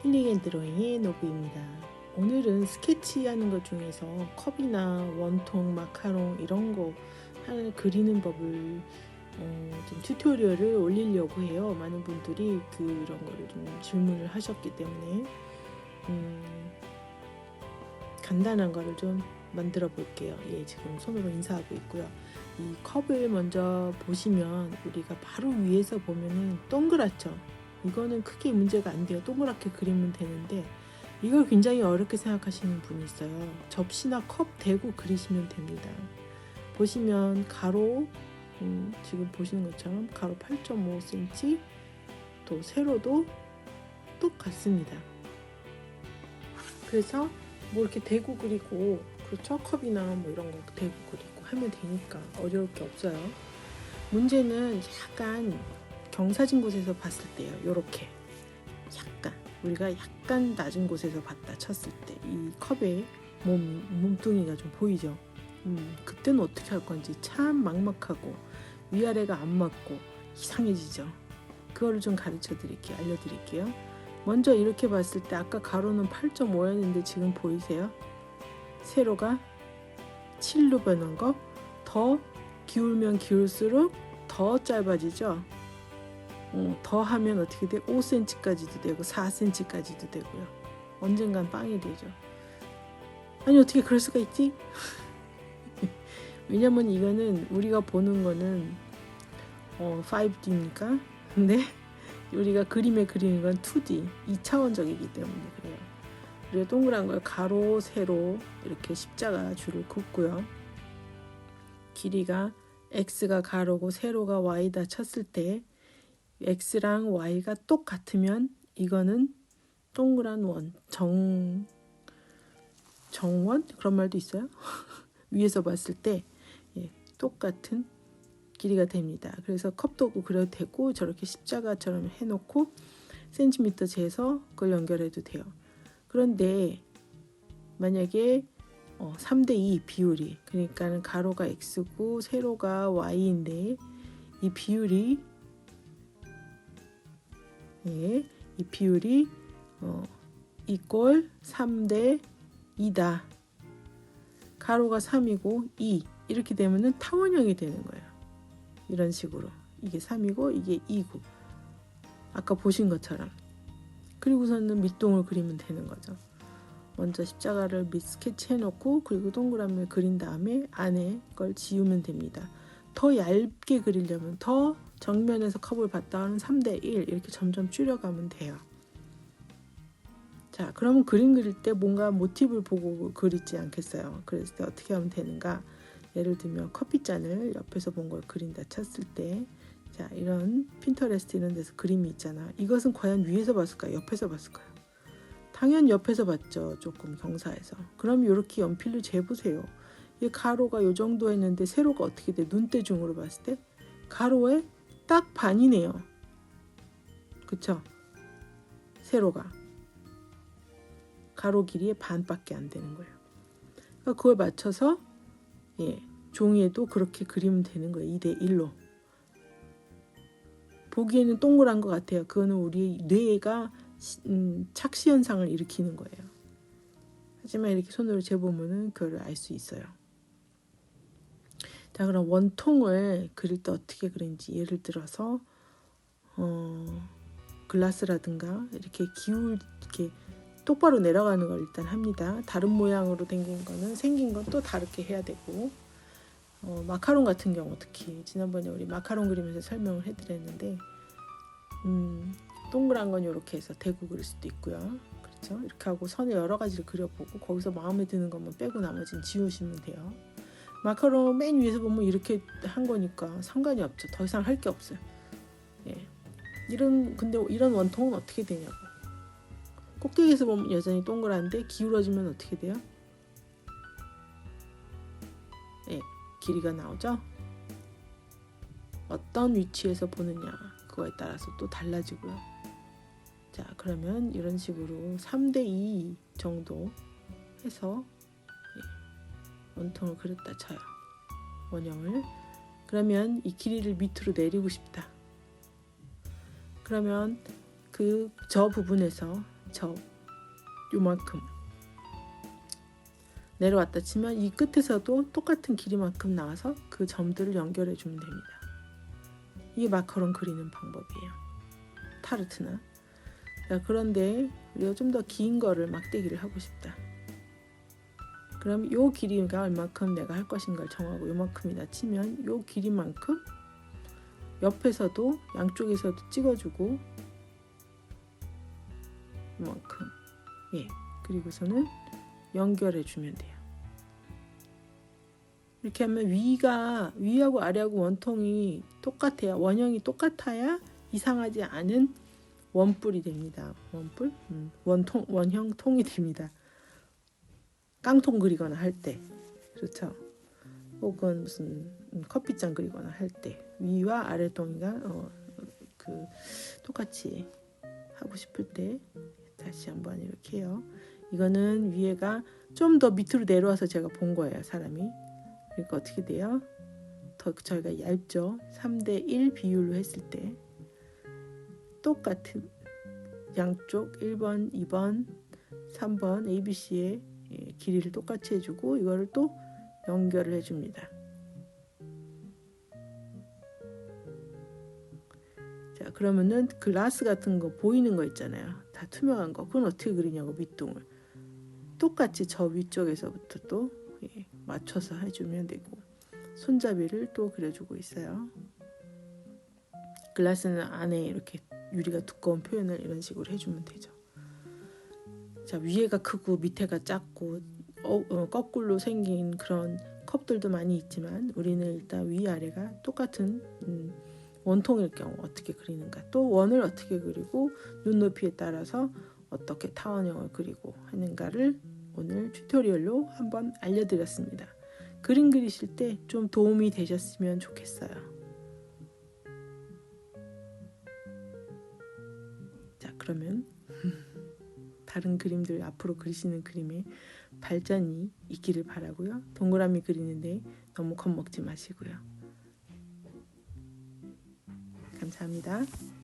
힐링 앤 드로잉의 노브입니다. 오늘은 스케치하는 것 중에서 컵이나 원통, 마카롱 이런 거 그리는 법을 좀 튜토리얼을 올리려고 해요. 많은 분들이 그런 거를 좀 질문을 하셨기 때문에 간단한 거를 좀 만들어 볼게요. 지금 손으로 인사하고 있고요. 이 컵을 먼저 보시면 우리가 바로 위에서 보면은 동그랗죠. 이거는 크게 문제가 안 돼요. 동그랗게 그리면 되는데 이걸 굉장히 어렵게 생각하시는 분이 있어요. 접시나 컵 대고 그리시면 됩니다. 보시면 가로 지금 보시는 것처럼 가로 8.5cm, 또 세로도 똑같습니다. 그래서 뭐 이렇게 대고 그리고, 그렇죠? 컵이나 뭐 이런 거 대고 그리고 하면 되니까 어려울 게 없어요. 문제는 약간 경사진 곳에서 봤을 때요. 요렇게 우리가 약간 낮은 곳에서 봤다 쳤을 때 이 컵의 몸뚱이가 좀 보이죠. 그때는 어떻게 할 건지 참 막막하고 위아래가 안 맞고 이상해지죠. 그거를 좀 알려드릴게요. 먼저 이렇게 봤을 때 아까 가로는 8.5였는데 지금 보이세요? 세로가 7로 변한 거. 더 기울면 기울수록 더 짧아지죠. 더 하면 어떻게 돼? 5cm까지도 되고 4cm까지도 되고요. 언젠간 빵이 되죠. 아니 어떻게 그럴 수가 있지? 왜냐면 이거는 우리가 보는 거는 5D니까. 근데 우리가 그림에 그리는 건 2D, 2차원적이기 때문에 그래요. 우리가 동그란 걸 가로, 세로 이렇게 십자가 줄을 긋고요. 길이가 X가 가로고 세로가 Y다 쳤을 때 X랑 Y가 똑같으면 이거는 동그란 정원? 그런 말도 있어요. 위에서 봤을 때 똑같은 길이가 됩니다. 그래서 컵도 그려도 되고 저렇게 십자가처럼 해놓고 센티미터 재서 그걸 연결해도 돼요. 그런데 만약에 3대2 비율이, 그러니까 가로가 X고 세로가 Y인데 이 비율이 이꼴 3대2다. 가로가 3이고 2 이렇게 되면은 타원형이 되는 거예요. 이런 식으로 이게 3이고 이게 2고 아까 보신 것처럼. 그리고서는 밑동을 그리면 되는 거죠. 먼저 십자가를 스케치 해놓고 그리고 동그라미를 그린 다음에 안에 걸 지우면 됩니다. 더 얇게 그리려면 더 정면에서 컵을 봤다 하는 3대1 이렇게 점점 줄여가면 돼요. 자, 그러면 그림 그릴 때 뭔가 모티브를 보고 그리지 않겠어요? 그랬을 때 어떻게 하면 되는가? 예를 들면 커피잔을 옆에서 본 걸 그린다 쳤을 때, 자, 이런 핀터레스트 이런 데서 그림이 있잖아. 이것은 과연 위에서 봤을까요? 옆에서 봤을까요? 당연 옆에서 봤죠. 조금 경사에서. 그럼 이렇게 연필로 재보세요. 이 가로가 이 정도 했는데 세로가 어떻게 돼? 눈대중으로 봤을 때 가로에 딱 반이네요. 그쵸? 세로가 가로 길이의 반밖에 안 되는 거예요. 그러니까 그걸 맞춰서 종이에도 그렇게 그리면 되는 거예요. 2대1로. 보기에는 동그란 것 같아요. 그거는 우리 뇌가 착시 현상을 일으키는 거예요. 하지만 이렇게 손으로 재보면은 그걸 알 수 있어요. 자, 그럼 원통을 그릴 때 어떻게 그리는지 예를 들어서 글라스라든가 이렇게 이렇게 똑바로 내려가는 걸 일단 합니다. 다른 모양으로 생긴 건 또 다르게 해야 되고, 마카롱 같은 경우 특히 지난번에 우리 마카롱 그리면서 설명을 해드렸는데 동그란 건 이렇게 해서 대고 그릴 수도 있고요. 그렇죠? 이렇게 하고 선을 여러 가지를 그려보고 거기서 마음에 드는 것만 빼고 나머지는 지우시면 돼요. 마카롱 맨 위에서 보면 이렇게 한 거니까 상관이 없죠. 더 이상 할 게 없어요. 근데 이런 원통은 어떻게 되냐고. 꼭대기에서 보면 여전히 동그란데 기울어지면 어떻게 돼요? 길이가 나오죠? 어떤 위치에서 보느냐 그거에 따라서 또 달라지고요. 자, 그러면 이런 식으로 3대2 정도 해서 원통을 그렸다 쳐요. 원형을. 그러면 이 길이를 밑으로 내리고 싶다. 그러면 저 부분에서 저 요만큼 내려왔다 치면 이 끝에서도 똑같은 길이만큼 나와서 그 점들을 연결해 주면 됩니다. 이게 마카롱 그리는 방법이에요. 타르트나. 자, 그런데 우리가 좀 더 긴 거를 막대기를 하고 싶다. 그럼 요 길이가 얼마큼 내가 할 것인가를 정하고 요만큼이다 치면 요 길이만큼 옆에서도 양쪽에서도 찍어주고 요만큼 그리고서는 연결해 주면 돼요. 이렇게 하면 위하고 아래하고 원통이 똑같아야 원형이 똑같아야 이상하지 않은 원뿔이 됩니다. 원뿔? 원형 통이 됩니다. 깡통 그리거나 할 때, 그렇죠? 혹은 무슨 커피잔 그리거나 할 때 위와 아래 동이가 똑같이 하고 싶을 때 다시 한번 이렇게 해요. 이거는 위에가 좀 더 밑으로 내려와서 제가 본 거예요, 사람이. 그러니까 어떻게 돼요? 더 저희가 얇죠. 3:1 비율로 했을 때 똑같은 양쪽 1번, 2번, 3번 ABC의 길이를 똑같이 해주고 이거를 또 연결을 해줍니다. 자, 그러면은 글라스 같은 거 보이는 거 있잖아요. 다 투명한 거. 그건 어떻게 그리냐고, 밑둥을. 똑같이 저 위쪽에서부터 또 맞춰서 해주면 되고 손잡이를 또 그려주고 있어요. 글라스는 안에 이렇게 유리가 두꺼운 표현을 이런 식으로 해주면 되죠. 자, 위에가 크고 밑에가 작고 거꾸로 생긴 그런 컵들도 많이 있지만 우리는 일단 위아래가 똑같은 원통일 경우 어떻게 그리는가, 또 원을 어떻게 그리고 눈높이에 따라서 어떻게 타원형을 그리고 하는가를 오늘 튜토리얼로 한번 알려드렸습니다. 그림 그리실 때 좀 도움이 되셨으면 좋겠어요. 자, 그러면 다른 그림들 앞으로 그리시는 그림에 발전이 있기를 바라고요. 동그라미 그리는데 너무 겁먹지 마시고요. 감사합니다.